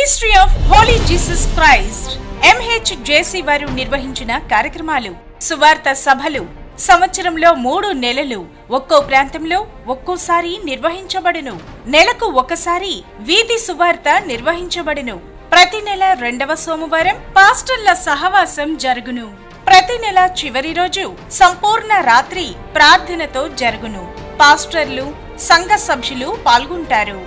Ministry of Holy Jesus Christ MHJC వారు నిర్వహించిన కార్యక్రమాలు, సువార్త సభలు సంవత్సరంలో 3 నెలలు ఒక్కో ప్రాంతంలో ఒక్కోసారి నిర్వహించబడును. నెలకు ఒకసారి వీధి సువార్త నిర్వహించబడును. ప్రతి నెల 2వ సోమవారం పాస్టర్ల సహవాసం జరుగును. ప్రతి నెల చివరి రోజు సంపూర్ణ రాత్రి ప్రార్థనతో జరుగును. పాస్టర్లు, సంఘ సభ్యులు పాల్గొంటారు.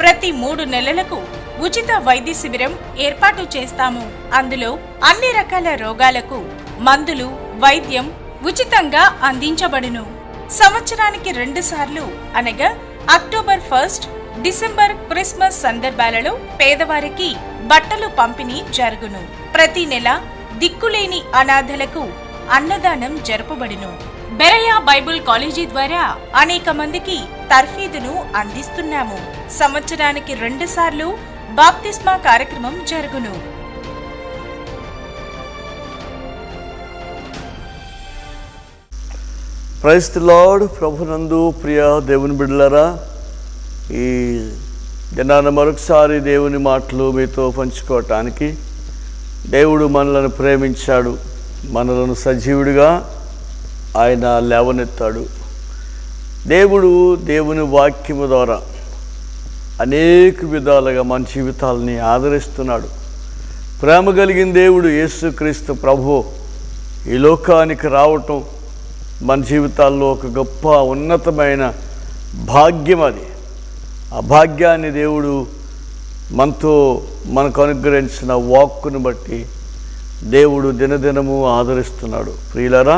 ప్రతి 3 నెలలకు ఉచిత వైద్య శిబిరం ఏర్పాటు చేస్తాము. అందులో అన్ని రకాల రోగాలకు మందులు, వైద్యం ఉచితంగా అందించబడును. సంవత్సరానికి 2 సార్లు అనగా అక్టోబర్ 1, డిసెంబర్, క్రిస్మస్ సందర్భాలలో పేదవారికి బట్టలు పంపిణీ జరుగును. ప్రతి నెల దిక్కులేని అనాథలకు అన్నదానం జరపబడును. బెరయా బైబుల్ కాలేజీ ద్వారా అనేక మందికి తర్ఫీదును అందిస్తున్నాము. సంవత్సరానికి 2 సార్లు బాప్తిస్మా కార్యక్రమం జరుగును. Praise the Lord. ప్రభునందు ప్రియ దేవుని బిడ్డలారా, ఈ దినాన మరొకసారి దేవుని మాటలు మీతో పంచుకోవటానికి దేవుడు మనలను ప్రేమించాడు. మనలను సజీవుడిగా ఆయన లేవనెత్తాడు. దేవుని వాక్యము ద్వారా అనేక విధాలుగా మన జీవితాలని ఆదరిస్తున్నాడు. ప్రేమ కలిగిన దేవుడు యేసుక్రీస్తు ప్రభువు ఈ లోకానికి రావటం మన జీవితాల్లో ఒక గొప్ప ఉన్నతమైన భాగ్యం. అది ఆ భాగ్యాన్ని దేవుడు మనకు అనుగ్రహించిన వాక్కును బట్టి దేవుడు దినదినము ఆదరిస్తున్నాడు. ప్రియులారా,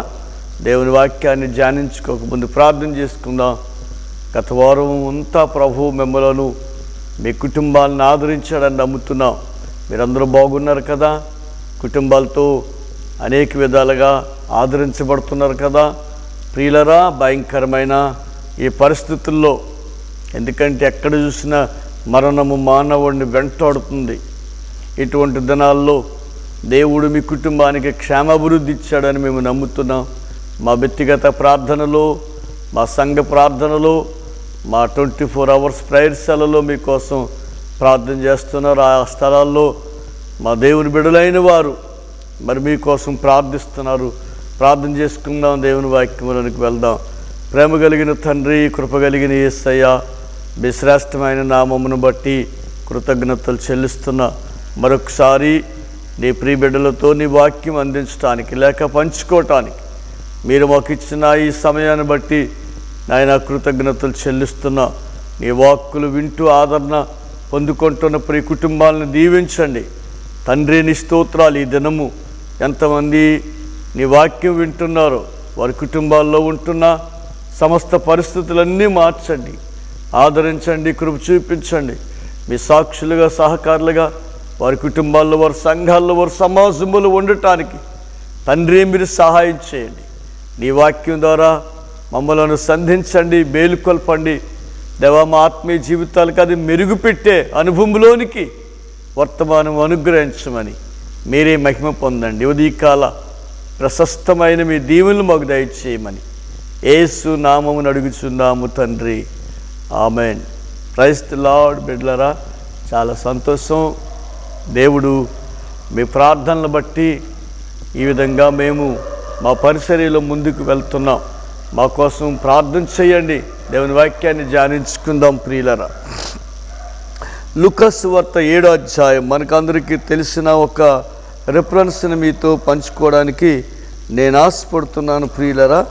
దేవుని వాక్యాన్ని ధ్యానించుకోకముందు ప్రార్థన చేసుకుందాం. గత వారం అంతా ప్రభువు మిమ్మలను, మీ కుటుంబాలను ఆదరించాడని నమ్ముతున్నాం. మీరందరూ బాగున్నారు కదా? కుటుంబాలతో అనేక విధాలుగా ఆదరించబడుతున్నారు కదా? ప్రియులరా, భయంకరమైన ఈ పరిస్థితుల్లో, ఎందుకంటే ఎక్కడ చూసినా మరణము మానవుడిని వెంటాడుతుంది. ఇటువంటి దినాల్లో దేవుడు మీ కుటుంబానికి క్షేమాభివృద్ధి ఇచ్చాడని మేము నమ్ముతున్నాం. మా వ్యక్తిగత ప్రార్థనలో, మా సంఘ ప్రార్థనలో, మా 24 అవర్స్ ప్రేయర్శాలలో మీకోసం ప్రార్థన చేస్తున్నారు. ఆ స్థలాల్లో మా దేవుని బిడ్డలైన వారు మరి మీకోసం ప్రార్థిస్తున్నారు. ప్రార్థన చేసుకుందాం. దేవుని వాక్యములోనికి వెళ్దాం. ప్రేమ కలిగిన తండ్రి, కృప కలిగిన యేసయ్య, మీ శ్రేష్టమైన నామమును బట్టి కృతజ్ఞతలు చెల్లిస్తున్నా. మరొకసారి నీ ప్రియ బిడ్డలతో నీ వాక్యం అందించడానికి లేక పంచుకోవటానికి మీరు మాకు ఇచ్చిన ఈ సమయాన్ని బట్టి నాయన కృతజ్ఞతలు చెల్లిస్తున్నా. నీ వాక్కులు వింటూ ఆదరణ పొందుకుంటున్న ప్రియ కుటుంబాలను దీవించండి తండ్రి. నీ స్తోత్రాలు. ఈ దినము ఎంతమంది నీ వాక్యం వింటున్నారో వారి కుటుంబాల్లో ఉంటున్న సమస్త పరిస్థితులన్నీ మార్చండి, ఆదరించండి, కృప చూపించండి. మీ సాక్షులుగా, సహకారులుగా వారి కుటుంబాల్లో, వారి సంఘాల్లో, వారి సమాజంలో ఉండటానికి తండ్రి మీరు సహాయం చేయండి. నీ వాక్యం ద్వారా మమ్మలను సంధించండి, మేలుకొల్పండి. దేవా, మా ఆత్మీయ జీవితాలకు అది మెరుగుపెట్టే అనుభవంలోనికి వర్తమానం అనుగ్రహించమని మీరే మహిమ పొందండి. ఉదయకాల ప్రశస్తమైన మీ దీవెనలు మాకు దయచేయమని యేసు నామమును అడుగుచున్నాము తండ్రి, ఆమెన్. Praise the lord. బిడ్డలారా, చాలా సంతోషం. దేవుడు మీ ప్రార్థనలు బట్టి ఈ విధంగా మేము మా పరిసర్యలో ముందుకు వెళ్తున్నాం. మా కోసం ప్రార్థన చేయండి. దేవుని వాక్యాన్ని ధ్యానించుకుందాం. ప్రియులరా, లూకా సువార్త 7వ అధ్యాయం మనకందరికీ తెలిసిన ఒక రిఫరెన్స్ని మీతో పంచుకోవడానికి నేను ఆశపడుతున్నాను. ప్రియులరా,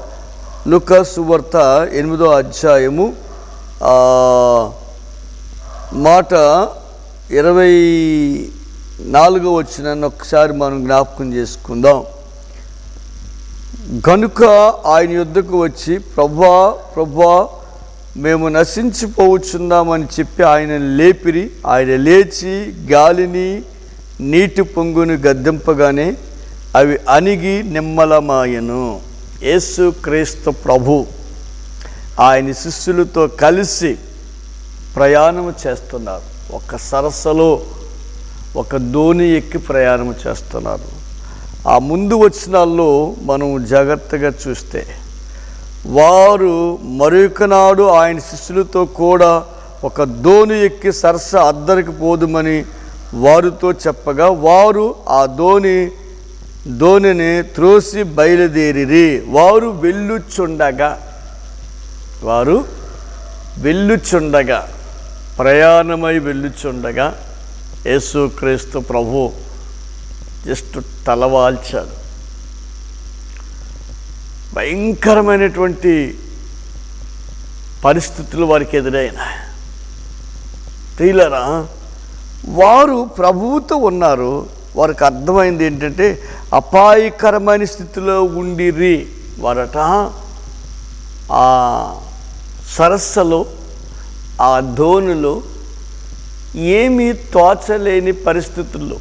లూకా సువార్త 8వ అధ్యాయము మాట 24వ వచనాన్ని ఒకసారి మనం జ్ఞాపకం చేసుకుందాం. గనుక ఆయన యుద్ధకు వచ్చి, ప్రభువా, ప్రభువా, మేము నశించిపోవచ్చున్నామని చెప్పి ఆయన లేపిరి. ఆయన లేచి గాలిని, నీటి పొంగును గద్దింపగానే అవి అణిగి నిమ్మలమాయెను. యేసు క్రీస్తు ప్రభు ఆయన శిష్యులతో కలిసి ప్రయాణం చేస్తున్నారు. ఒక సరస్సులో ఒక దోణి ఎక్కి ప్రయాణం చేస్తున్నారు. ఆ ముందు వచనాల్లో మనం జాగ్రత్తగా చూస్తే వారు మరొకనాడు ఆయన శిష్యులతో కూడా ఒక దోణి ఎక్కి సరస్సు అద్దరికి పోదుమని వారితో చెప్పగా వారు ఆ దోణిని త్రోసి బయలుదేరిరి. వారు వెళ్ళుచుండగా ప్రయాణమై వెళ్ళుచుండగా యేసుక్రీస్తు ప్రభు జస్ట్ తలవాల్చాడు. భయంకరమైనటువంటి పరిస్థితులు వారికి ఎదురైన ప్రియులారా, వారు ప్రభువుతో ఉన్నారు. వారికి అర్థమైంది ఏంటంటే అపాయకరమైన స్థితిలో ఉండిరి. వారట ఆ సరస్సులో, ఆ ధోనిలో ఏమీ తోచలేని పరిస్థితుల్లో,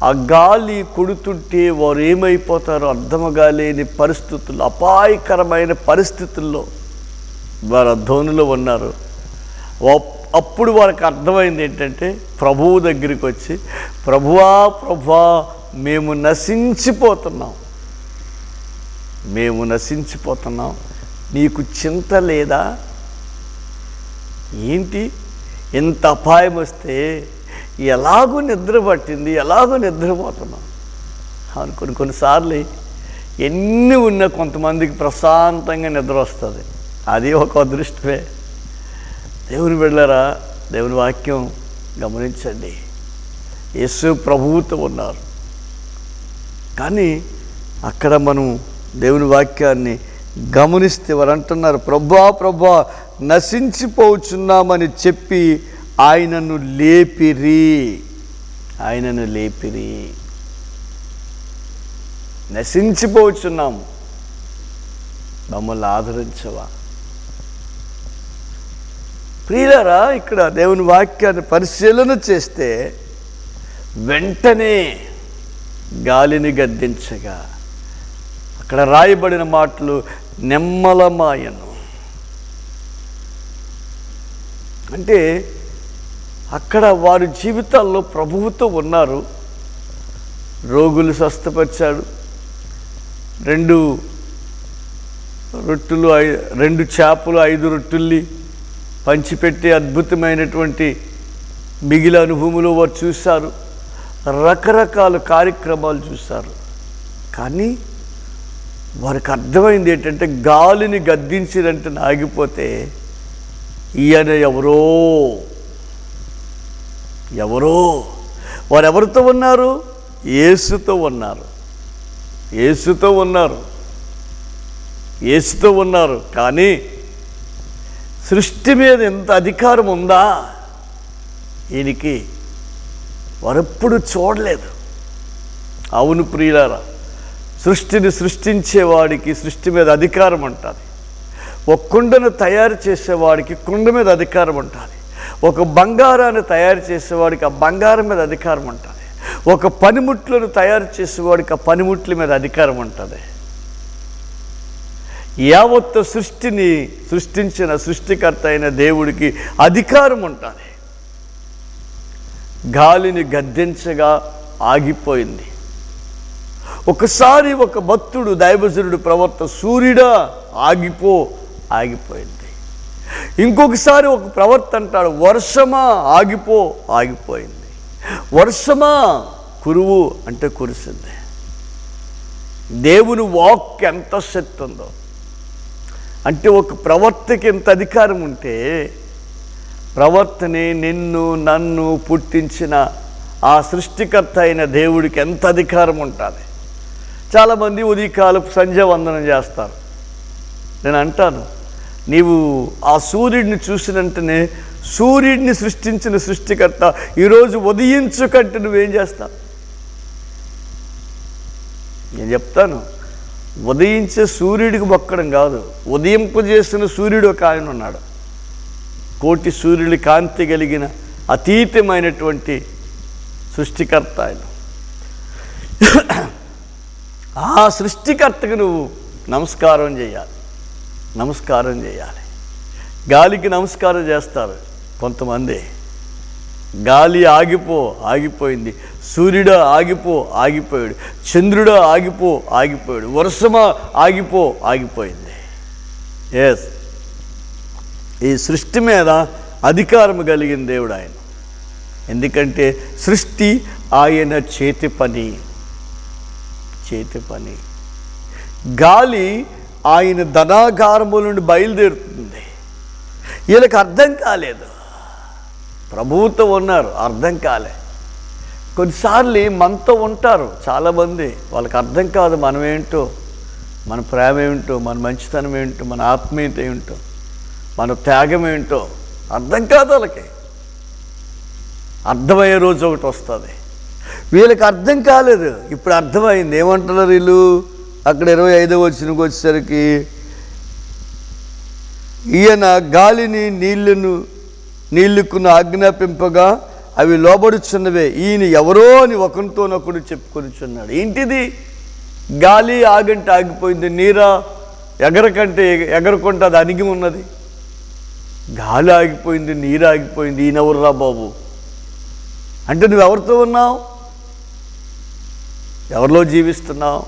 ఆ గాలి కొడుతుంటే వారు ఏమైపోతారో అర్థమగాలేని పరిస్థితుల్లో, అపాయకరమైన పరిస్థితుల్లో వారు ఆ ధోనిలో ఉన్నారు. అప్పుడు వారికి అర్థమైంది ఏంటంటే ప్రభువు దగ్గరికి వచ్చి, ప్రభువా మేము నశించిపోతున్నాం, నీకు చింత లేదా? ఏంటి ఎంత అపాయం వస్తే ఎలాగో నిద్ర పట్టింది, ఎలాగో నిద్రపోతున్నాం అనుకుని. కొన్నిసార్లు ఎన్ని ఉన్నా కొంతమందికి ప్రశాంతంగా నిద్ర వస్తుంది. అది ఒక అదృష్టమే. దేవుని బిడ్డలారా, దేవుని వాక్యం గమనించండి. యేసు ప్రభువుతో ఉన్నారు, కానీ అక్కడ మనం దేవుని వాక్యాన్ని గమనిస్తే వారు అంటున్నారు, ప్రభువా నశించిపోచున్నామని చెప్పి ఆయనను లేపిరి. నశించిపోచున్నాము, మమ్మల్ని ఆదరించవా? ప్రియులారా, ఇక్కడ దేవుని వాక్యాన్ని పరిశీలన చేస్తే వెంటనే గాలిని గద్దించగా అక్కడ రాయబడిన మాటలు నెమ్మలమాయను. అంటే అక్కడ వారి జీవితాల్లో ప్రభువుతో ఉన్నారు. రోగులు స్వస్థపరిచాడు. 2 చేపలు 5 రొట్టెల్ని పంచిపెట్టే అద్భుతమైనటువంటి మిగిలిన అనుభవములు వారు చూశారు. రకరకాల కార్యక్రమాలు చూశారు. కానీ వారికి అర్థమైంది ఏంటంటే గాలిని గద్దించినంటే ఆగిపోతే ఈయన ఎవరో వారు ఎవరితో ఉన్నారు? యేసుతో ఉన్నారు. కానీ సృష్టి మీద ఎంత అధికారం ఉందా ఈయనకి? వారెప్పుడు చూడలేదు. అవును ప్రియులారా, సృష్టిని సృష్టించేవాడికి సృష్టి మీద అధికారం ఉంటుంది. ఒక కుండను తయారు చేసేవాడికి కుండ మీద అధికారం ఉంటుంది. ఒక బంగారాన్ని తయారు చేసేవాడికి ఆ బంగారం మీద అధికారం ఉంటుంది. ఒక పనిముట్లను తయారు చేసేవాడికి ఆ పనిముట్ల మీద అధికారం ఉంటుంది. యావత్తు సృష్టిని సృష్టించిన సృష్టికర్త అయిన దేవుడికి అధికారం ఉంటుంది. గాలిని గద్దించగా ఆగిపోయింది. ఒకసారి ఒక భక్తుడు దైవజనుడు ప్రవర్త, సూర్యుడా ఆగిపోయింది. ఇంకొకసారి ఒక ప్రవర్త అంటాడు, వర్షమా ఆగిపోయింది. వర్షమా కురువు అంటే కురిసింది. దేవుని వాక్ ఎంత శక్తి ఉందో! అంటే ఒక ప్రవర్తకి ఎంత అధికారం ఉంటే, ప్రవర్తని నిన్ను నన్ను పుట్టించిన ఆ సృష్టికర్త అయిన దేవుడికి ఎంత అధికారం ఉంటుంది. చాలామంది ఉదయకాలపు సంధ్యావందనం చేస్తారు. నేను అంటాను, నీవు ఆ సూర్యుడిని చూసిన వెంటనే సూర్యుడిని సృష్టించిన సృష్టికర్త ఈరోజు ఉదయించుకంటే నువ్వేం చేస్తావు? నేను చెప్తాను, ఉదయించే సూర్యుడికి మొక్కడం కాదు, ఉదయింపజేసిన సూర్యుడు ఒక ఆయన ఉన్నాడు. కోటి సూర్యుడి కాంతి కలిగిన అతీతమైనటువంటి సృష్టికర్త ఆయన. ఆ సృష్టికర్తకు నువ్వు నమస్కారం చేయాలి. గాలికి నమస్కారం చేస్తారు కొంతమంది. గాలి ఆగిపోయింది, సూర్యుడా ఆగిపోయాడు, చంద్రుడా ఆగిపోయాడు, వర్షమా ఆగిపోయింది. ఎస్, ఈ సృష్టి మీద అధికారం కలిగిన దేవుడు ఆయన. ఎందుకంటే సృష్టి ఆయన చేతి పని. గాలి ఆయన ధనాగారముల నుండి బయలుదేరుతుంది. వీళ్ళకి అర్థం కాలేదు. ప్రభువుతో ఉన్నారు, అర్థం కాలే. కొన్నిసార్లు మనతో ఉంటారు చాలామంది, వాళ్ళకి అర్థం కాదు మనమేంటో, మన ప్రేమ ఏమిటో, మన మంచితనం ఏంటో, మన ఆత్మీయత ఏమిటో, మన త్యాగం ఏంటో అర్థం కాదు వాళ్ళకి. అర్థమయ్యే రోజు ఒకటి వస్తుంది. వీళ్ళకి అర్థం కాలేదు, ఇప్పుడు అర్థమైంది. ఏమంటున్నారు వీళ్ళు? అక్కడ 25వ వచనంకి వచ్చేసరికి, ఈయన గాలిని నీళ్లకు ఆజ్ఞాపింపగా అవి లోబడుచున్నవే, ఈయన ఎవరో అని ఒకరితోనొకడు చెప్పుకొనిచున్నాడు. ఏంటిది? గాలి ఆగంటే ఆగిపోయింది, నీరా ఎగరకంటే ఎగరకుంటే అది అణిగి ఉన్నది. గాలి ఆగిపోయింది, నీరు ఆగిపోయింది, ఈయనెవర్రా బాబు అంటే నువ్వెవరితో ఉన్నావు? ఎవరిలో జీవిస్తున్నావు?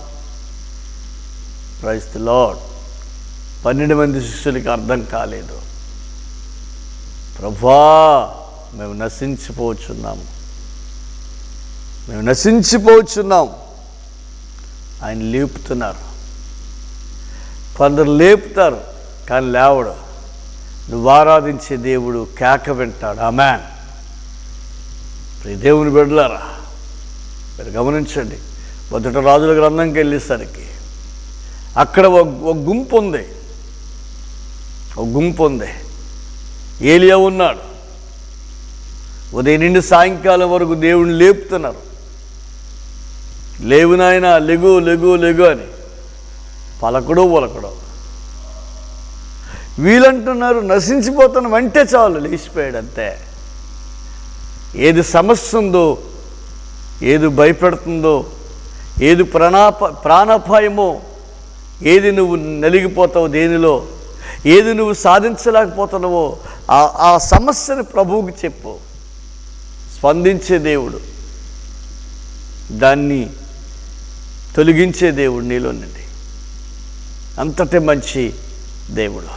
Praise the lord. 12 మంది శిష్యులకి అర్థం కాలేదు. ప్రభువా, మేము నశించిపోతున్నాము. ఆయన లేపుతున్నారు. కొందరు లేపుతారు కానీ లేవడు. నువ్వు ఆరాధించే దేవుడు కేక వింటాడు. ఆమేన్. దేవుని బిడ్డలారా, మీరు గమనించండి. 1 రాజుల గ్రంథంకి వెళ్ళేసరికి అక్కడ ఒక గుంపు ఉంది. ఏలియా ఉన్నాడు. ఉదయం నుండి సాయంకాలం వరకు దేవుడిని లేపుతున్నారు. లేవు నాయనా, లెగు లెగు లెగు అని. పలకడో ఒలకడో. వీళ్ళంటున్నారు నశించిపోతాను అంటే చాలు, లేచిపోయాడు అంతే. ఏది సమస్య ఉందో, ఏది భయపెడుతుందో, ఏది ప్రాణాపాయమో, ఏది నువ్వు నలిగిపోతావు దేనిలో, ఏది నువ్వు సాధించలేకపోతున్నావో ఆ సమస్యను ప్రభువుకి చెప్పు. స్పందించే దేవుడు, దాన్ని తొలగించే దేవుడు నీలో నుండి. అంతటి మంచి దేవుడు.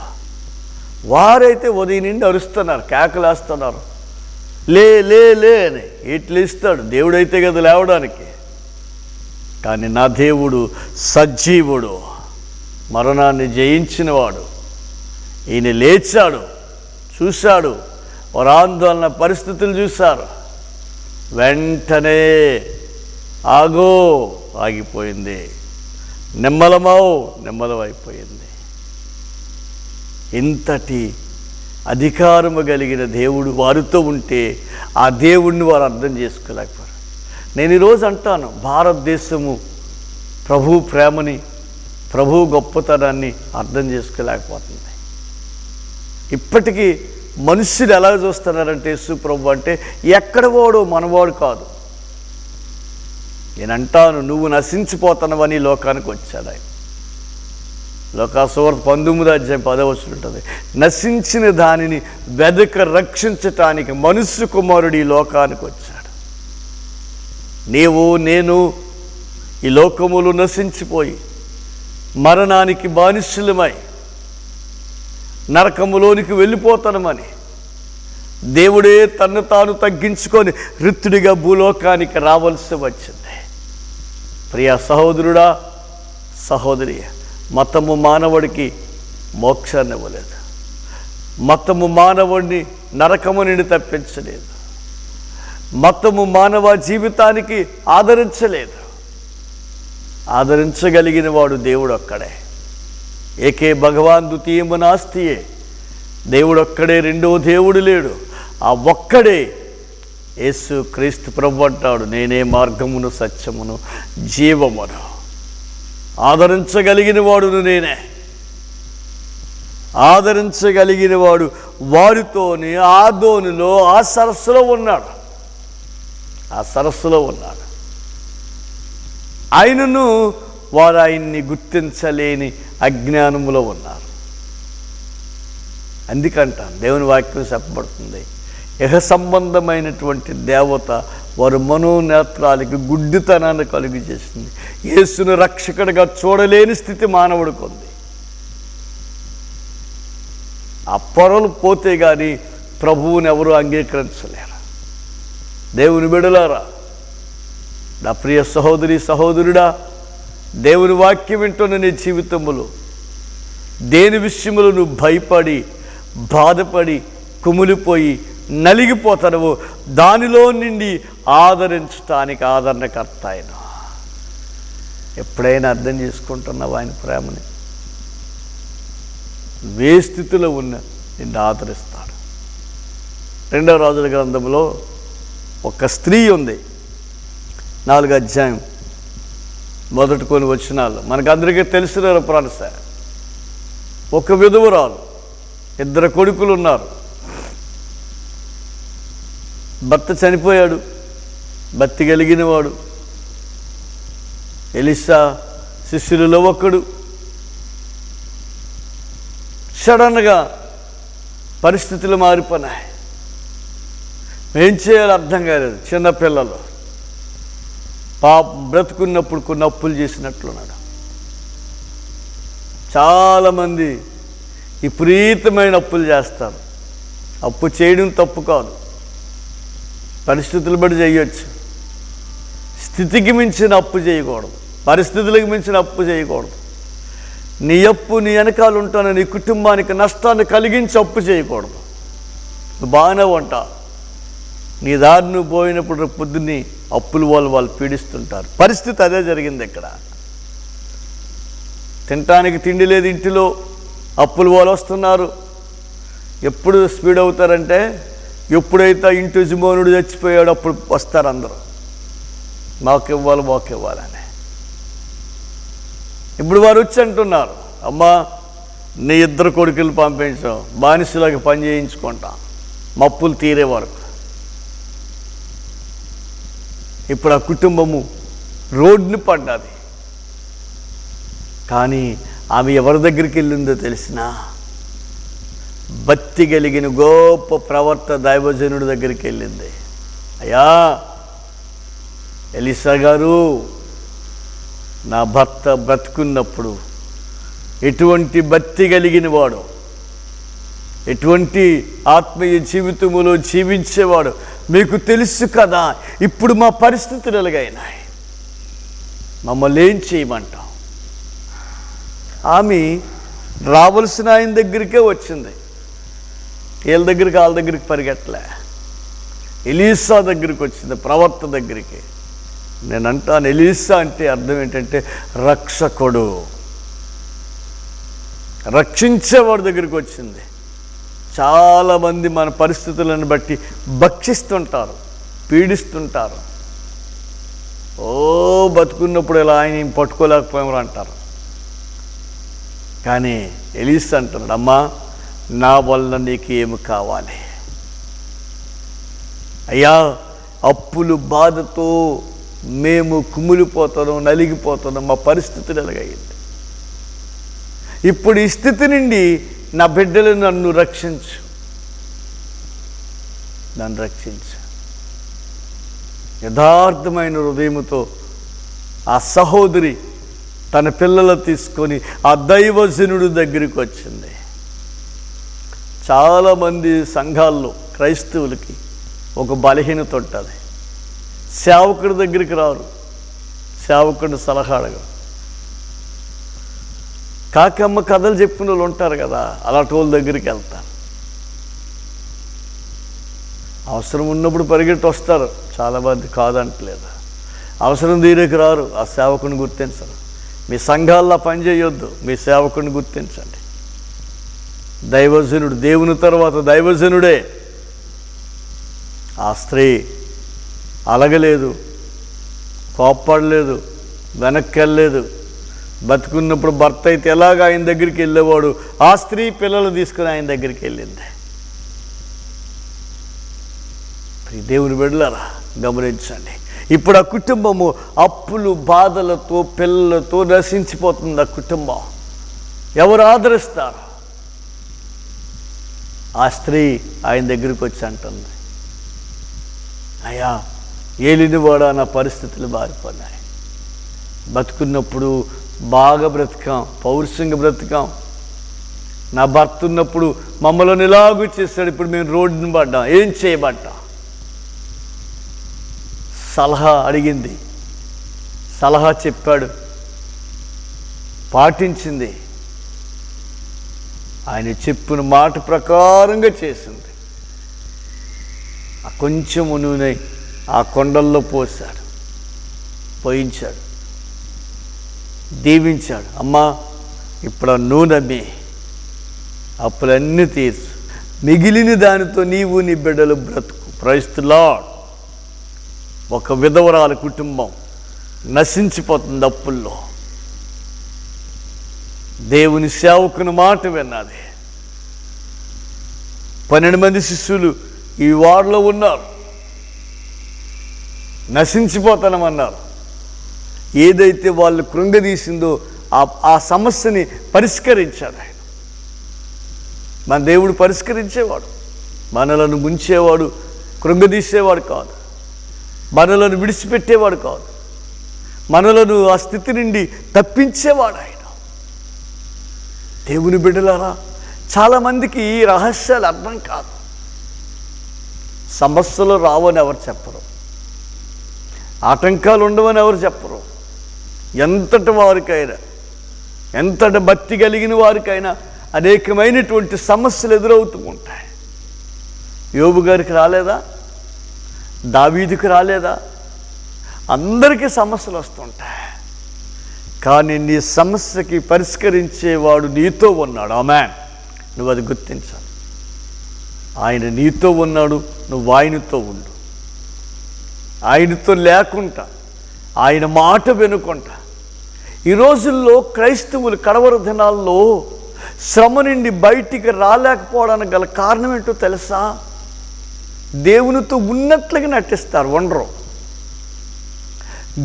వారైతే ఉదయం నుండి అరుస్తున్నారు, కేకలేస్తున్నారు, లే లే లే అని. ఎట్లు ఇస్తాడు? దేవుడైతే కదా లేవడానికి. కానీ నా దేవుడు సజీవుడు, మరణాన్ని జయించినవాడు. ఈయన లేచాడు, చూశాడు, వారు ఆందోళన పరిస్థితులు చూశారు. వెంటనే ఆగిపోయింది. నిమ్మలమైపోయింది. ఇంతటి అధికారము కలిగిన దేవుడు వారితో ఉంటే ఆ దేవుడిని వారు అర్థం చేసుకోలేకపోయారు. నేను ఈరోజు అంటాను, భారతదేశము ప్రభు ప్రేమని, ప్రభు గొప్పతనాన్ని అర్థం చేసుకోలేకపోతుంది. ఇప్పటికీ మనుషులు ఎలా చూస్తున్నారంటే, యేసు ప్రభు అంటే ఎక్కడ వాడు, మనవాడు కాదు. నేనంటాను, నువ్వు నశించిపోతానవని లోకానికి వచ్చాడు ఆయన. లోకాసువార్త 19:10 ఉంటుంది. నశించిన దానిని రక్షించటానికి మనుష్య కుమారుడు ఈ లోకానికి వచ్చాడు. నీవు నేను ఈ లోకములు నశించిపోయి మరణానికి బానిసలమై నరకములోనికి వెళ్ళిపోతానమని దేవుడే తన్ను తాను తగ్గించుకొని రిత్తుడిగా భూలోకానికి రావాల్సి వచ్చింది. ప్రియ సహోదరుడా, సహోదరి, మతము మానవుడికి మోక్షాన్ని ఇవ్వలేదు. మతము మానవుడిని నరకము నుండి తప్పించలేదు. మతము మానవ జీవితానికి ఆదరించలేదు. ఆదరించగలిగిన వాడు దేవుడు ఒక్కడే. ఏకే భగవాన్ ద్వితీయము నాస్తియే. దేవుడు ఒక్కడే, రెండో దేవుడు లేడు. ఆ ఒక్కడే యేసు క్రీస్తు ప్రభు అంటాడు, నేనే మార్గమును సత్యమును జీవమును. ఆదరించగలిగిన వాడును నేనే. ఆదరించగలిగిన వాడు వారితోని ఆదోనులో ఆ సరస్సులో ఉన్నాడు. ఆయనను వారు ఆయన్ని గుర్తించలేని అజ్ఞానములో ఉన్నారు. అందుకంటాను, దేవుని వాక్యం చెప్పబడుతుంది, ఇహ సంబంధమైనటువంటి దేవత వారు మనోనేత్రాలకి గుడ్డితనాన్ని కలుగు చేసింది. యేసును రక్షకుడిగా చూడలేని స్థితి మానవుడికి ఉంది. ఆ పొరలు పోతే కానీ ప్రభువుని ఎవరు అంగీకరించలేరు. దేవుని బిడ్డలారా, నా ప్రియ సహోదరి సహోదరుడా, దేవుని వాక్యం వింటున్న నీ జీవితంలో దేని విషయంలో నువ్వు భయపడి బాధపడి కుమిలిపోయి నలిగిపోతావు, దానిలో నుండి ఆదరించటానికి ఆదరణకర్త ఆయన. ఎప్పుడైనా అర్థం చేసుకుంటున్నావు ఆయన ప్రేమని? ఏ స్థితిలో ఉన్న నిన్ను ఆదరిస్తాడు. 2వ రాజుల గ్రంథంలో ఒక స్త్రీ ఉంది, 4వ అధ్యాయం మొదటి కొన్ని వచనాలు. మనకందరికీ తెలిసిన ప్రాణస. ఒక విధవరాలు, 2 కొడుకులు ఉన్నారు. భర్త చనిపోయాడు, భక్తి కలిగినవాడు. ఎలీషా శిష్యులలో ఒకడు. సడన్గా పరిస్థితులు మారిపోయినాయి. ఏం చేయాలో అర్థం కాలేదు. చిన్నపిల్లలు బ్రతుకున్నప్పుడు కొన్ని అప్పులు చేసినట్లున్నాడు. చాలామంది విపరీతమైన అప్పులు చేస్తారు. అప్పు చేయడం తప్పు కాదు, పరిస్థితులు బట్టి చేయొచ్చు. స్థితికి మించిన అప్పు చేయకూడదు, పరిస్థితులకు మించిన అప్పు చేయకూడదు. నీ అప్పు నీ వెనకాల ఉంటాను, నీ కుటుంబానికి నష్టాన్ని కలిగించి అప్పు చేయకూడదు. నువ్వు బాగానే ఉంటా, నీ దారి నువ్వు పోయినప్పుడు పొద్దున్నే అప్పులు వాళ్ళు పీడిస్తుంటారు. పరిస్థితి అదే జరిగింది ఇక్కడ. తినటానికి తిండి లేదు ఇంటిలో, అప్పులు వాళ్ళు వస్తున్నారు. ఎప్పుడు స్పీడ్ అవుతారంటే ఎప్పుడైతే ఇంటి యజమానుడు చచ్చిపోయాడు అప్పుడు వస్తారు అందరూ, మాకు ఇవ్వాలని. ఇప్పుడు వారు వచ్చి అంటున్నారు, అమ్మా నీ 2 కొడుకులు పంపించాం, బానిసలాగా పని చేయించుకుంటాం, మా అప్పులు తీరే వరకు. ఇప్పుడు ఆ కుటుంబము రోడ్డుని పడ్డది. కానీ ఆమె ఎవరి దగ్గరికి వెళ్ళిందో తెలిసిన? భక్తి కలిగిన గొప్ప ప్రవర్త దైవజనుడి దగ్గరికి వెళ్ళింది. అయ్యా ఎలీషా గారు, నా భర్త బ్రతుకున్నప్పుడు ఎటువంటి భక్తి కలిగిన వాడు, ఎటువంటి ఆత్మీయ జీవితములో జీవించేవాడు మీకు తెలుసు కదా. ఇప్పుడు మా పరిస్థితులు ఎలాగైనాయి, మమ్మల్ని ఏం చేయమంటాం? ఆమె రావలసిన ఆయన దగ్గరికే వచ్చింది. వీళ్ళ దగ్గరికి వాళ్ళ దగ్గరికి పరిగెట్టలే, ఎలీషా దగ్గరికి వచ్చింది, ప్రవర్త దగ్గరికి. నేను అంటాను, ఎలీషా అంటే అర్థం ఏంటంటే రక్షకుడు, రక్షించేవాడి దగ్గరికి వచ్చింది. చాలామంది మన పరిస్థితులను బట్టి భక్షిస్తుంటారు, పీడిస్తుంటారు. బతుకున్నప్పుడు ఇలా ఆయన పట్టుకోలేకపోయాము అంటారు. కానీ ఎలీషా అంటున్నాడు, అమ్మా నా వల్ల నీకు ఏమి కావాలి? అయ్యా అప్పులు బాధతో మేము కుమిలిపోతున్నాం, నలిగిపోతున్నాం, మా పరిస్థితులు ఎలాగైంది. ఇప్పుడు ఈ స్థితి నుండి నా బిడ్డలు నన్ను రక్షించు, నన్ను రక్షించు. యథార్థమైన హృదయముతో ఆ సహోదరి తన పిల్లలు తీసుకొని ఆ దైవజనుడి దగ్గరికి వచ్చింది. చాలామంది సంఘాల్లో క్రైస్తవులకి ఒక బలహీనత ఉంటుంది. సేవకుడి దగ్గరికి రారు, సేవకుడిని సలహా అడగరు. కాకమ్మ కథలు చెప్పిన వాళ్ళు ఉంటారు కదా, అలాంటి వాళ్ళ దగ్గరికి వెళ్తారు. అవసరం ఉన్నప్పుడు పరిగెట్టి వస్తారు చాలామంది, కాదంటలేదు. అవసరం తీరేకి రారు, ఆ సేవకుని గుర్తించరు. మీ సంఘాల్లో పనిచేయొద్దు, మీ సేవకుని గుర్తించండి. దైవజనుడు, దేవుని తర్వాత దైవజనుడే. ఆ స్త్రీ అలగలేదు, కోప్పడలేదు, వెనక్కి వెళ్ళలేదు. బతుకున్నప్పుడు భర్త అయితే ఎలాగ ఆయన దగ్గరికి వెళ్ళేవాడు, ఆ స్త్రీ పిల్లలు తీసుకుని ఆయన దగ్గరికి వెళ్ళింది. దేవుని బిడ్డలారా గమనించండి, ఇప్పుడు ఆ కుటుంబము అప్పులు బాధలతో పిల్లలతో నశించిపోతుంది. ఆ కుటుంబం ఎవరు ఆదరిస్తారు? ఆ స్త్రీ ఆయన దగ్గరికి వచ్చి అంటుంది, అయ్యా ఏలినవాడా నా పరిస్థితులు మారిపోయినాయి. బతుకున్నప్పుడు బాగా బ్రతికాం, పౌరుషంగా బ్రతికాం. నా భర్త ఉన్నప్పుడు మమ్మల్ని ఇలాగూ చేశాడు, ఇప్పుడు మేము రోడ్డుని పడ్డాం, ఏం చేయబడ్డాం? సలహా అడిగింది, సలహా చెప్పాడు, పాటించింది. ఆయన చెప్పిన మాట ప్రకారంగా చేసింది. ఆ కొంచెము నూనె ఆ కొండల్లో పోసాడు, పోయించాడు, దీవించాడు. అమ్మా, ఇప్పుడు ఆ నూనె అమ్మి అప్పులన్నీ తీర్చు, మిగిలిన దానితో నీవు నీ బిడ్డలు బ్రతుకు. Praise the Lord. ఒక విధవరాల కుటుంబం నశించిపోతుంది అప్పుల్లో. దేవుని సేవకుని మాట విన్నది. 12 మంది శిష్యులు ఈ వార్లో ఉన్నారు, నశించిపోతానమన్నారు. ఏదైతే వాళ్ళు కృంగదీసిందో ఆ సమస్యని పరిష్కరించాడు ఆయన. మన దేవుడు పరిష్కరించేవాడు, మనలను ముంచేవాడు, కృంగదీసేవాడు కాదు, మనలను విడిచిపెట్టేవాడు కాదు, మనలను ఆ స్థితి నుండి తప్పించేవాడు ఆయన. దేవుని బిడ్డలారా, చాలామందికి ఈ రహస్యాలు అర్థం కాదు. సమస్యలు రావని ఎవరు చెప్పరు, ఆటంకాలు ఉండవని ఎవరు చెప్పరు. ఎంతటి వారికైనా, ఎంతటి భక్తి కలిగిన వారికైనా అనేకమైనటువంటి సమస్యలు ఎదురవుతూ ఉంటాయి. యోబు గారికి రాలేదా? దావీదుకి రాలేదా? అందరికీ సమస్యలు వస్తుంటాయి. కానీ నీ సమస్యకి పరిష్కరించేవాడు నీతో ఉన్నాడు. ఆమేన్. నువ్వు అది గుర్తించాలి. ఆయన నీతో ఉన్నాడు, నువ్వు ఆయనతో ఉండు. ఆయనతో లేకుండా, ఆయన మాట వినుకుంటా. ఈ రోజుల్లో క్రైస్తవులు కడవర దినాల్లో శ్రమ నుండి బయటికి రాలేకపోవడానికి గల కారణం ఏంటో తెలుసా? దేవునితో ఉన్నట్లుగా నటిస్తారు, ఉండరు.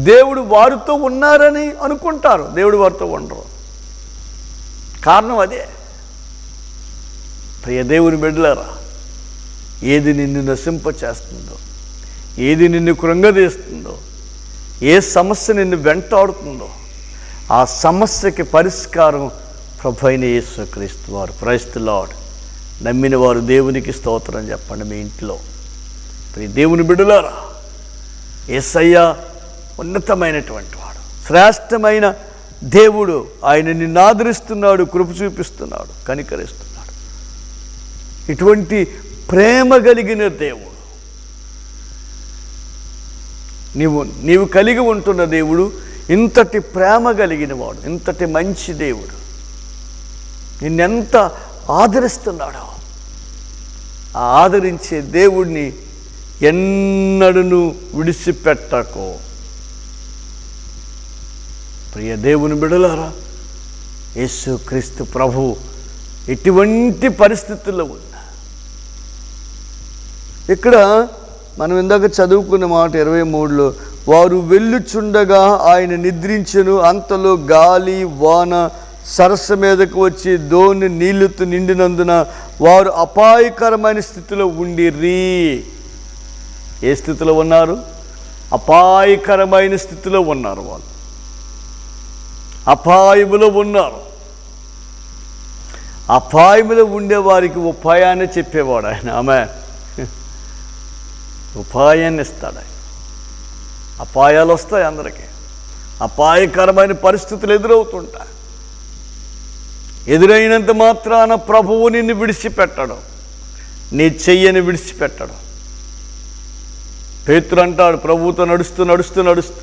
దేవుడు వారితో ఉన్నారని అనుకుంటారు, దేవుడు వారితో ఉండరు. కారణం అదే. ప్రియ దేవుని బిడ్డలారా, ఏది నిన్ను నశింపచేస్తుందో, ఏది నిన్ను కృంగదీస్తుందో, ఏ సమస్య నిన్ను వెంటాడుతుందో, ఆ సమస్యకి పరిష్కారం ప్రభువైన యేసుక్రీస్తు వారు. Praise the Lord. నమ్మిన వారు దేవునికి స్తోత్రం చెప్పండి మీ ఇంట్లో. ప్రియ దేవుని బిడ్డలారా, యేసయ్య ఉన్నతమైనటువంటి వాడు, శ్రేష్టమైన దేవుడు. ఆయన నిన్ను ఆదరిస్తున్నాడు, కృప చూపిస్తున్నాడు, కనికరిస్తున్నాడు. ఇటువంటి ప్రేమ కలిగిన దేవుడు నీవు కలిగి ఉంటున్న దేవుడు ఇంతటి ప్రేమ కలిగిన వాడు, ఇంతటి మంచి దేవుడు. నిన్నెంత ఆదరిస్తున్నాడో, ఆ ఆదరించే దేవుడిని ఎన్నడూ విడిచిపెట్టకు. ప్రియ దేవుని బిడలారా, యేసుక్రీస్తు ప్రభు ఎటువంటి పరిస్థితుల్లో ఉన్నా, ఇక్కడ మనం ఇందాక చదువుకున్న మాట 23లో, వారు వెళ్ళుచుండగా ఆయన నిద్రించెను. అంతలో గాలి వాన సరస్సు మీదకు వచ్చి దోణి నీళ్లతో నిండినందున వారు అపాయకరమైన స్థితిలో ఉండిరి. ఏ స్థితిలో ఉన్నారు? అపాయకరమైన స్థితిలో ఉన్నారు. వాళ్ళు అపాయములో ఉన్నారు. అపాయములో ఉండేవారికి ఉపాయాన్ని చెప్పేవాడు ఆయన. ఆమె ఉపాయాన్ని ఇస్తాడు ఆయన. అపాయాలు వస్తాయి అందరికీ, అపాయకరమైన పరిస్థితులు ఎదురవుతుంటాయి. ఎదురైనంత మాత్రాన ప్రభువు నిన్ను విడిచిపెట్టడం, నీ చెయ్యని విడిచిపెట్టడం. పేతురు అంటాడు, ప్రభువుతో నడుస్తూ నడుస్తూ నడుస్తూ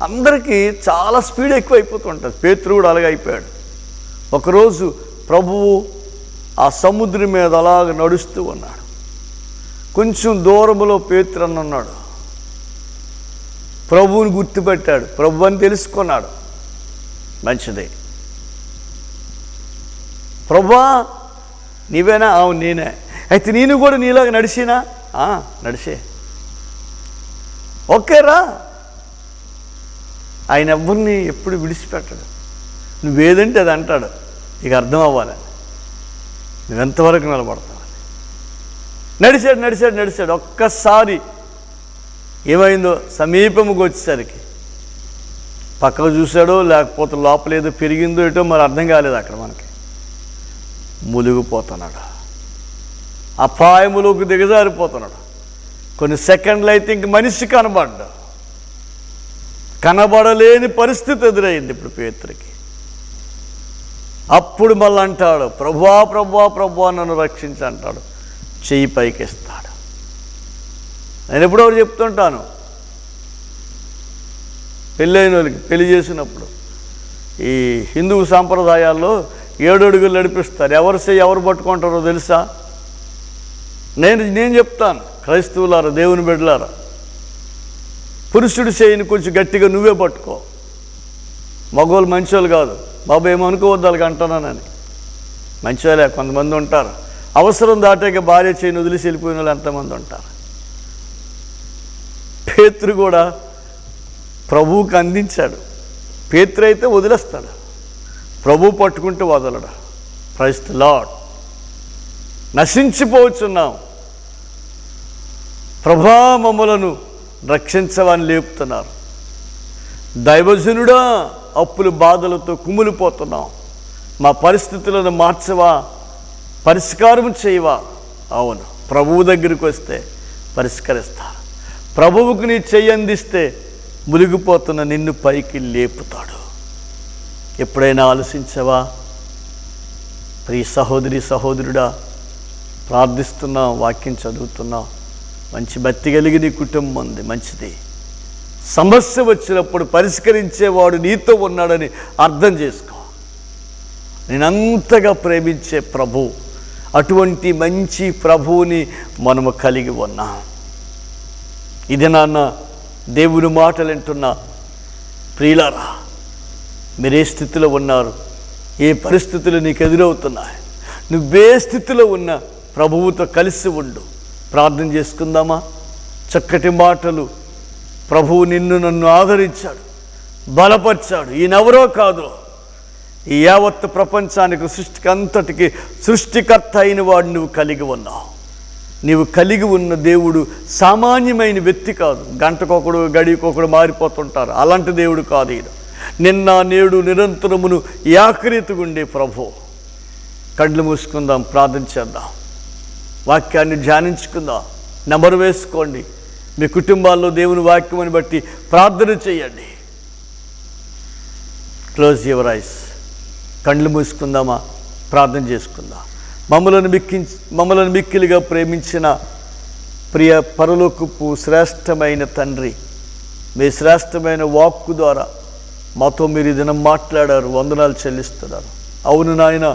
అందరికీ చాలా స్పీడ్ ఎక్కువైపోతుంటుంది. పేతురు కూడా అలాగే అయిపోయాడు. ఒకరోజు ప్రభువు ఆ సముద్రం మీద అలాగ నడుస్తూ ఉన్నాడు. కొంచెం దూరంలో పేతురు అని ఉన్నాడు. ప్రభువుని గుర్తుపెట్టాడు, ప్రభు అని తెలుసుకున్నాడు. మంచిదే. ప్రభువా నీవేనా? అవును నేనే. అయితే నేను కూడా నీలాగా నడిచినా? నడిచే. ఓకేరా. ఆయన ఎవరిని ఎప్పుడు విడిచిపెట్టాడు. నువ్వేదంటే అది అంటాడు. ఇక అర్థం అవ్వాలి నువ్వెంతవరకు నిలబడతావు. నడిచాడు నడిచాడు నడిచాడు. ఒక్కసారి ఏమైందో, సమీపముకు వచ్చేసరికి పక్కకు చూశాడో లేకపోతే లోపలేదో పెరిగిందో ఏటో మరి అర్థం కాలేదు. అక్కడ మనకి మునిగిపోతున్నాడు, అపాయములోకి దిగజారిపోతున్నాడు. కొన్ని సెకండ్లు అయితే ఇంక మనిషి కనబడలేని పరిస్థితి ఎదురైంది ఇప్పుడు పేతురుకి. అప్పుడు మళ్ళీ అంటాడు, ప్రభువా ప్రభువా ప్రభువా నన్ను రక్షించి అంటాడు. చెయ్యి పైకిస్తాడు. నేను ఎప్పుడో చెప్తుంటాను, పెళ్ళైన వాళ్ళకి పెళ్లి చేసినప్పుడు ఈ హిందూ సాంప్రదాయాల్లో 7 అడుగులు నడిపిస్తారు. ఎవరు చెయ్యి ఎవరు పట్టుకుంటారో తెలుసా? నేను చెప్తాను, క్రైస్తవులారా, దేవుని బిడ్డలారా, పురుషుడి చేయిని కొంచెం గట్టిగా నువ్వే పట్టుకో. మగవాళ్ళు మంచోళ్ళు కాదు బాబు, ఏమనుకోవద్దు వాళ్ళకి అంటున్నానని. మంచోళ్ళే కొంతమంది ఉంటారు, అవసరం దాటాక భార్య చేయిని వదిలేసి వెళ్ళిపోయిన వాళ్ళు ఎంతమంది ఉంటారు. పేతురు కూడా ప్రభువుకి అందించాడు. పేతురు అయితే వదిలేస్తాడు, ప్రభువు పట్టుకుంటూ వదలడు. Praise the lord. నశించిపోవచ్చున్నాం, ప్రభా మమ్మలను రక్షించవని లేపుతున్నారు. దైవజనుడా, అప్పులు బాధలతో కుమిలిపోతున్నాం, మా పరిస్థితులను మార్చవా, పరిష్కారం చేయవా? అవును, ప్రభువు దగ్గరికి వస్తే పరిష్కరిస్తారు. ప్రభువుకు నీ చెయ్యి అందిస్తే మునిగిపోతున్న నిన్ను పైకి లేపుతాడు. ఎప్పుడైనా ఆలోచించవా? ప్రియ సహోదరి సహోదరుడా, ప్రార్థిస్తున్నాం, వాక్యం చదువుతున్నాం, మంచి భక్తి కలిగి నీ కుటుంబం ఉంది, మంచిది. సమస్య వచ్చినప్పుడు పరిష్కరించేవాడు నీతో ఉన్నాడని అర్థం చేసుకో. నేనంతగా ప్రేమించే ప్రభు, అటువంటి మంచి ప్రభువుని మనము కలిగి ఉన్నాం. ఇది నాన్న దేవుని మాటలు వింటున్నా ప్రియులారా, మీరే స్థితిలో ఉన్నారు, ఏ పరిస్థితులు నీకు ఎదురవుతున్నాయి, నువ్వే స్థితిలో ఉన్న ప్రభువుతో కలిసి ఉండు. ప్రార్థన చేసుకుందామా? చక్కటి మాటలు. ప్రభువు నిన్ను నన్ను ఆదరించాడు, బలపరిచాడు. ఈయనెవరో కాదు, ఈ యావత్ ప్రపంచానికి సృష్టికి అంతటికి సృష్టికర్త అయిన వాడు నువ్వు కలిగి ఉన్నావు. నీవు కలిగి ఉన్న దేవుడు సామాన్యమైన వ్యక్తి కాదు. గంటకొకడు గడికొకడు మారిపోతుంటారు, అలాంటి దేవుడు కాదు ఈయన. నిన్న నేడు నిరంతరమును ఏకరీతిగా ఉండే ప్రభు. కళ్ళు మూసుకుందాం, ప్రార్థన చేద్దాం, వాక్యాన్ని ధ్యానించుకుందాం. నెంబరు వేసుకోండి, మీ కుటుంబాల్లో దేవుని వాక్యమని బట్టి ప్రార్థన చేయండి. Close your eyes. కళ్ళు మూసుకుందామా? ప్రార్థన చేసుకుందాం. మమ్మలను మిక్కిలిగా ప్రేమించిన ప్రియ పరలోకపు శ్రేష్టమైన తండ్రి, మీ శ్రేష్టమైన వాక్కు ద్వారా మాతో మీరు ఈ దినం మాట్లాడారు, వందనాలు చెల్లిస్తున్నారు. అవును నాయన,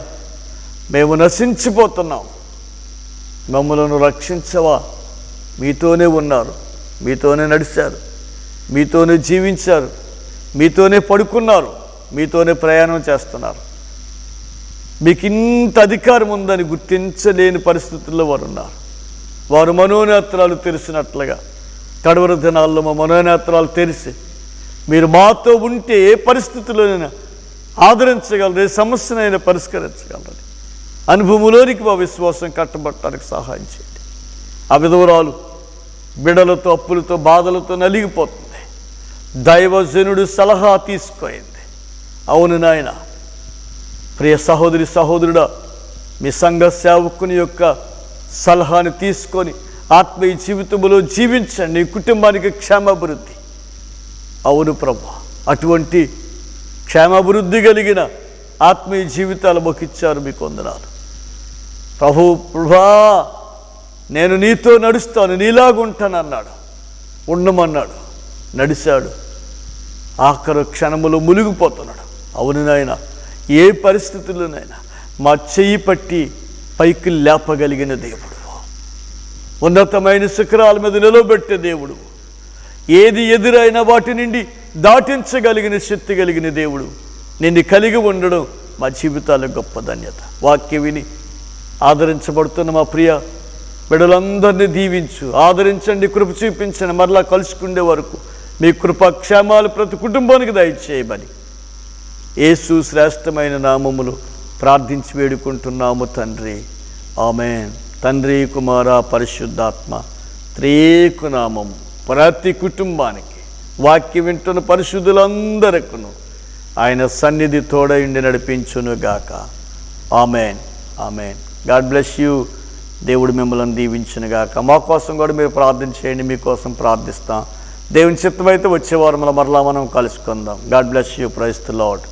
మేము నశించిపోతున్నాం, మమ్మలను రక్షించవా? మీతోనే ఉన్నారు, మీతోనే నడిచారు, మీతోనే జీవించారు, మీతోనే పడుకున్నారు, మీతోనే ప్రయాణం చేస్తున్నారు. మీకు ఇంత అధికారం ఉందని గుర్తించలేని పరిస్థితుల్లో వారు ఉన్నారు. వారు మనోనేత్రాలు తెరిచినట్లుగా కడవర దినాల్లో మా మనోనేత్రాలు తెరిచి మీరు మాతో ఉంటే ఏ పరిస్థితుల్లోనైనా ఆదరించగలరు, ఏ సమస్యనైనా పరిష్కరించగలరు. అనుభవంలోనికి మా విశ్వాసం కట్టబట్టడానికి సహాయం చేయండి. ఆ విధవరాలు బిడలతో అప్పులతో బాధలతో నలిగిపోతుంది, దైవజనుడు సలహా తీసుకోయింది. అవును నాయన, ప్రియ సహోదరి సహోదరుడా, మీ సంఘ సేవకుని యొక్క సలహాను తీసుకొని ఆత్మీయ జీవితంలో జీవించండి, నీ కుటుంబానికి క్షేమాభివృద్ధి. అవును ప్రభు, అటువంటి క్షేమాభివృద్ధి కలిగిన ఆత్మీయ జీవితాలు మాకు ఇచ్చారు, మీకు వందనాలు. ప్రభా, నేను నీతో నడుస్తాను, నీలాగుంటానన్నాడు, ఉండమన్నాడు, నడిచాడు. ఆఖరు క్షణములో మునిగిపోతున్నాడు. అవును నాయన, ఏ పరిస్థితుల్లోనైనా మా చెయ్యి పట్టి పైకి లేపగలిగిన దేవుడు, ఉన్నతమైన శిఖరాల మీద నిలబెట్టే దేవుడు, ఏది ఎదురైనా వాటి నుండి దాటించగలిగిన శక్తి కలిగిన దేవుడు, నిన్ను కలిగి ఉండడం మా జీవితాలకు గొప్ప ధన్యత. వాక్యం విని ఆదరించబడుతున్న మా ప్రియ బిడ్డలందరినీ దీవించు, ఆదరించండి, కృప చూపించండి. మరలా కలుసుకునే వరకు మీ కృపాక్షేమాలు ప్రతి కుటుంబానికి దయచేయమని యేసు శ్రేష్టమైన నామములు ప్రార్థించి వేడుకుంటున్నాము తండ్రి, ఆమేన్. తండ్రి, కుమార, పరిశుద్ధాత్మ త్రియేక నామము ప్రతి కుటుంబానికి, వాక్యం వింటున్న పరిశుద్ధులందరికీ ఆయన సన్నిధి తోడయుండి నడిపించునుగాక. Amen, amen. God bless you. దేవుడు మిమ్మల్ని దీవించినగాక. మా కోసం కూడా మీరు ప్రార్థన చేయండి, మీకోసం ప్రార్థిస్తాం. దేవుని చిత్తమైతే వచ్చేవారు మరలా మనం కలుసుకుందాం. God bless you. Praise the lord.